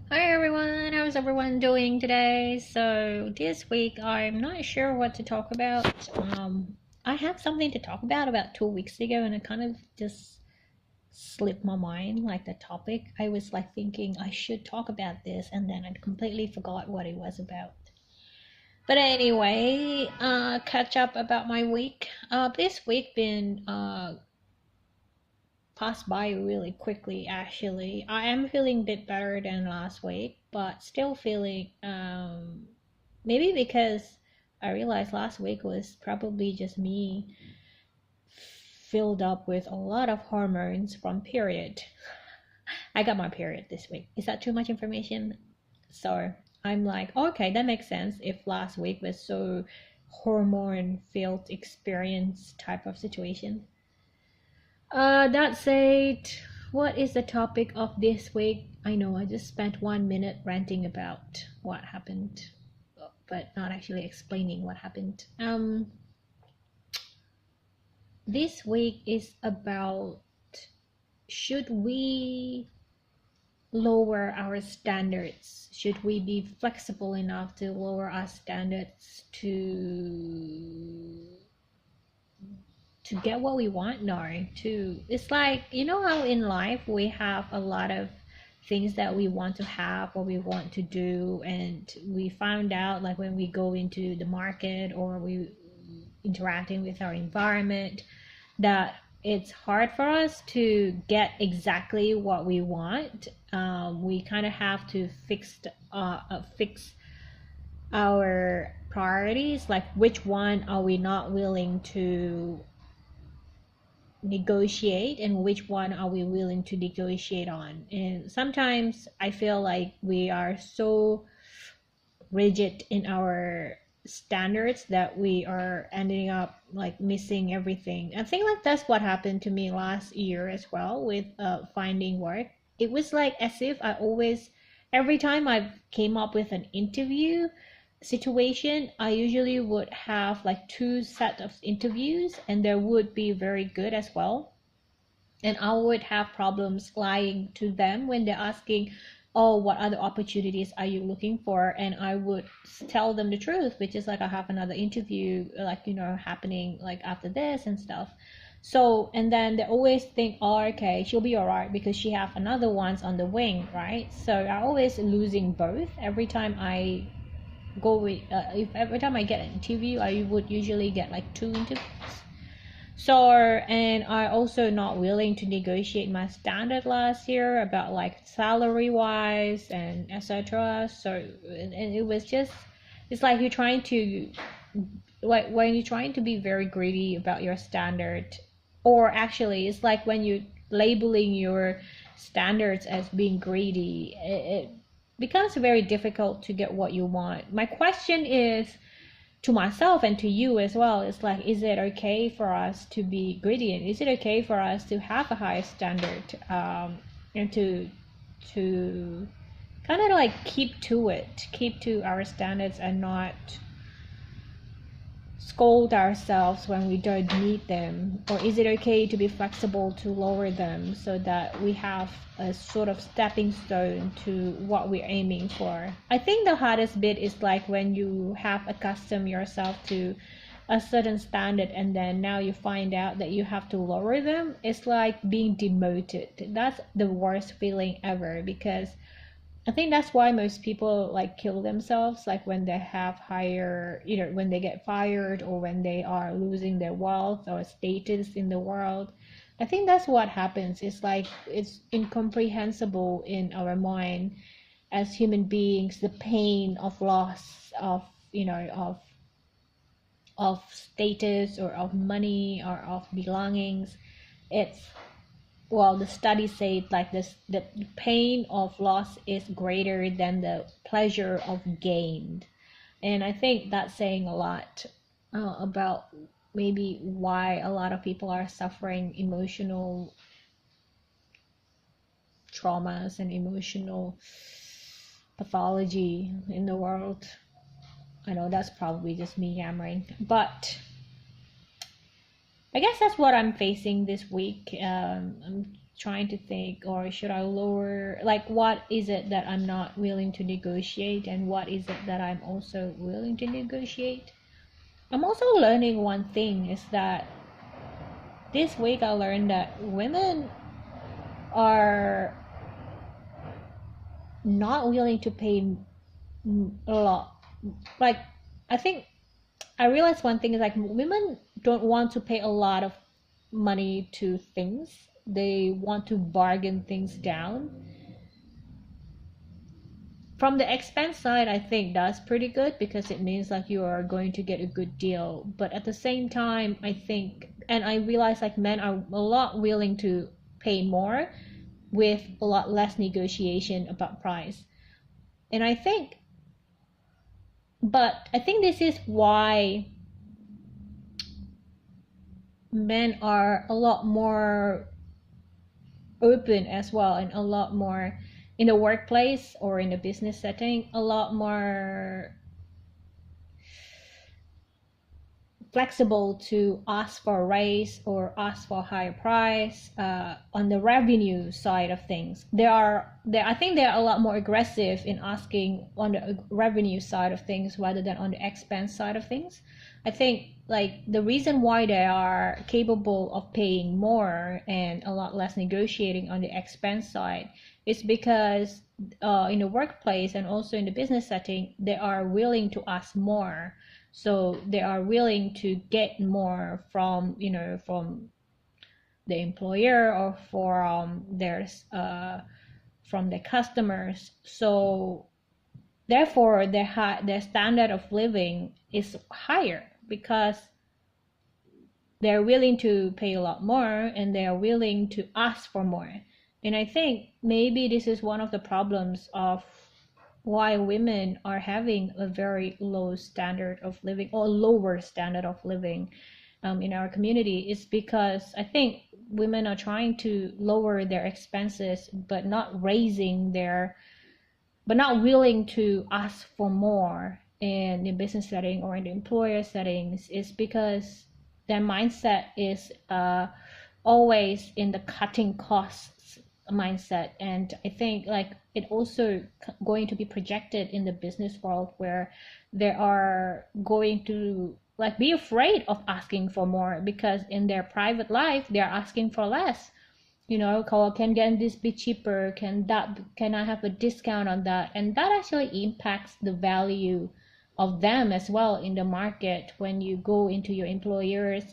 Hi everyone, how's everyone doing today? So this week I'm not sure what to talk about. I had something to talk about 2 weeks ago, and it kind of just slipped my mind, like the topic. I was like thinking I should talk about this, and then I completely forgot what it was about. But anyway, catch up about my week. This week been passed by really quickly. Actually, I am feeling a bit better than last week, but still feeling maybe because I realized last week was probably just me filled up with a lot of hormones from period. I got my period this week. Is that too much information? So I'm like, okay, that makes sense if last week was so hormone filled experience type of situation. That said, what is the topic of this week? I know I just spent 1 minute ranting about what happened, but not actually explaining what happened. This week is about, should we lower our standards? Should we be flexible enough to lower our standards to get what we want? No, to it's like, you know how in life we have a lot of things that we want to have or we want to do, and we found out, like when we go into the market or we interacting with our environment, that it's hard for us to get exactly what we want. We kind of have to fix our priorities, like which one are we not willing to negotiate and which one are we willing to negotiate on. And sometimes I feel like we are so rigid in our standards that we are ending up like missing everything. I think like that's what happened to me last year as well with finding work. It was like as if I always, every time I came up with an interview situation, I usually would have like two set of interviews, and they would be very good as well. And I would have problems lying to them when they're asking, oh, what other opportunities are you looking for? And I would tell them the truth, which is like I have another interview, like, happening like after this and stuff. So, and then they always think, oh, okay, she'll be all right because she have another ones on the wing, right? So I always losing both every time I go with if every time I get an interview, I would usually get like two interviews. So, and I also not willing to negotiate my standard last year about like salary wise and etc. So, and it was just, it's like you're trying to, like when you're trying to be very greedy about your standard, or actually it's like when you labeling your standards as being greedy, it becomes very difficult to get what you want. My question is to myself and to you as well, it's like, is it okay for us to be greedy, and is it okay for us to have a higher standard, and to kind of like keep to our standards and not scold ourselves when we don't need them? Or is it okay to be flexible to lower them so that we have a sort of stepping stone to what we're aiming for? I think the hardest bit is like when you have accustomed yourself to a certain standard and then now you find out that you have to lower them. It's like being demoted. That's the worst feeling ever, because I think that's why most people like kill themselves, like when they have higher, when they get fired or when they are losing their wealth or status in the world. I think that's what happens. It's like it's incomprehensible in our mind as human beings, the pain of loss of, of status or of money or of belongings. It's, well, the study said like this, the pain of loss is greater than the pleasure of gain. And I think that's saying a lot about maybe why a lot of people are suffering emotional traumas and emotional pathology in the world. I know that's probably just me yammering, but I guess that's what I'm facing this week. I'm trying to think, or should I lower, like what is it that I'm not willing to negotiate and what is it that I'm also willing to negotiate. I'm also learning one thing is that this week I learned that women are not willing to pay a lot. Like, I think I realized one thing is like women don't want to pay a lot of money to things. They want to bargain things down. From the expense side, I think that's pretty good because it means like you are going to get a good deal. But at the same time, I think, and I realize like men are a lot willing to pay more with a lot less negotiation about price. And I think, but I think this is why men are a lot more open as well and a lot more in the workplace or in the business setting, a lot more flexible to ask for a raise or ask for a higher price. On the revenue side of things, I think they are a lot more aggressive in asking on the revenue side of things rather than on the expense side of things. I think like the reason why they are capable of paying more and a lot less negotiating on the expense side is because in the workplace and also in the business setting, they are willing to ask more. So they are willing to get more from, from the employer or from the customers. So therefore, their standard of living is higher because they're willing to pay a lot more and they are willing to ask for more. And I think maybe this is one of the problems of why women are having a very low standard of living or lower standard of living in our community is because I think women are trying to lower their expenses but not willing to ask for more in the business setting or in the employer settings is because their mindset is always in the cutting costs mindset. And I think like it also going to be projected in the business world where they are going to like be afraid of asking for more because in their private life they're asking for less. Can get this be cheaper, can I have a discount on that, and that actually impacts the value of them as well in the market when you go into your employer's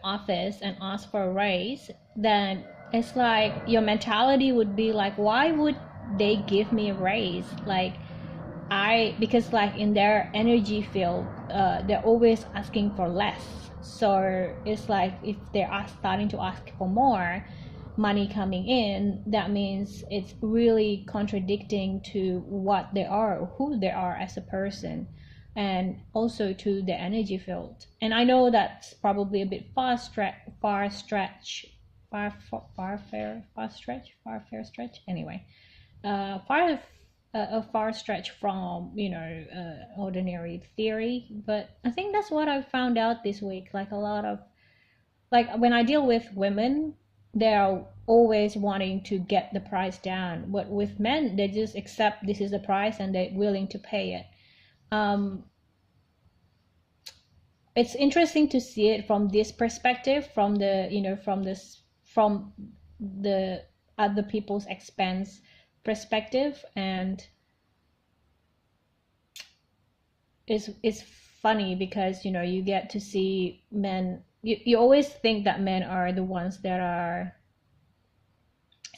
office and ask for a raise. Then it's like your mentality would be like, why would they give me a raise? Like because like in their energy field they're always asking for less. So it's like if they're starting to ask for more money coming in, that means it's really contradicting to what they are or who they are as a person, and also to the energy field. And I know that's probably a bit far stretch anyway, a far stretch from ordinary theory. But I think that's what I found out this week. Like a lot of like when I deal with women, they're always wanting to get the price down, but with men they just accept this is the price and they're willing to pay it. It's interesting to see it from this perspective, from the other people's expense perspective. And it's funny because you get to see men. You always think that men are the ones that are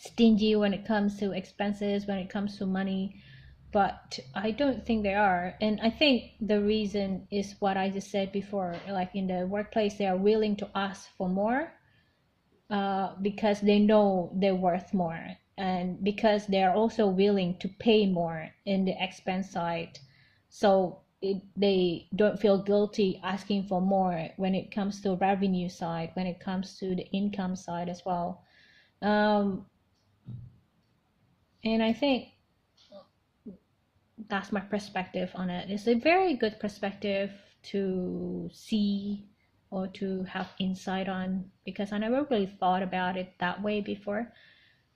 stingy when it comes to expenses, when it comes to money, but I don't think they are. And I think the reason is what I just said before. Like in the workplace, they are willing to ask for more because they know they're worth more, and because they are also willing to pay more in the expense side. So they don't feel guilty asking for more when it comes to revenue side, when it comes to the income side as well. And I think that's my perspective on it. It's a very good perspective to see or to have insight on, because I never really thought about it that way before.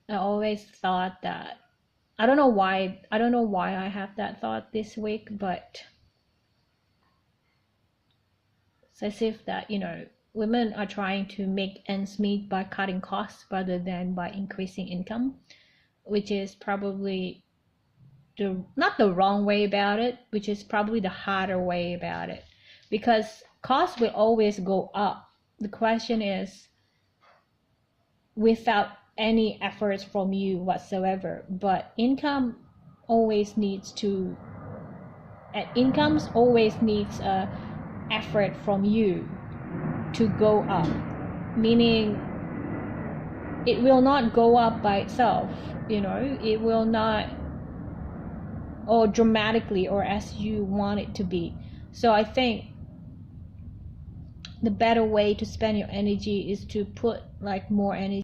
I always thought that, I don't know why I have that thought this week, but it's as if that, women are trying to make ends meet by cutting costs rather than by increasing income, which is probably not the wrong way about it, which is probably the harder way about it, because costs will always go up. The question is, without any efforts from you whatsoever, but incomes always needs a effort from you to go up, meaning it will not go up by itself, it will not, or dramatically, or as you want it to be. So I think the better way to spend your energy is to put like more energy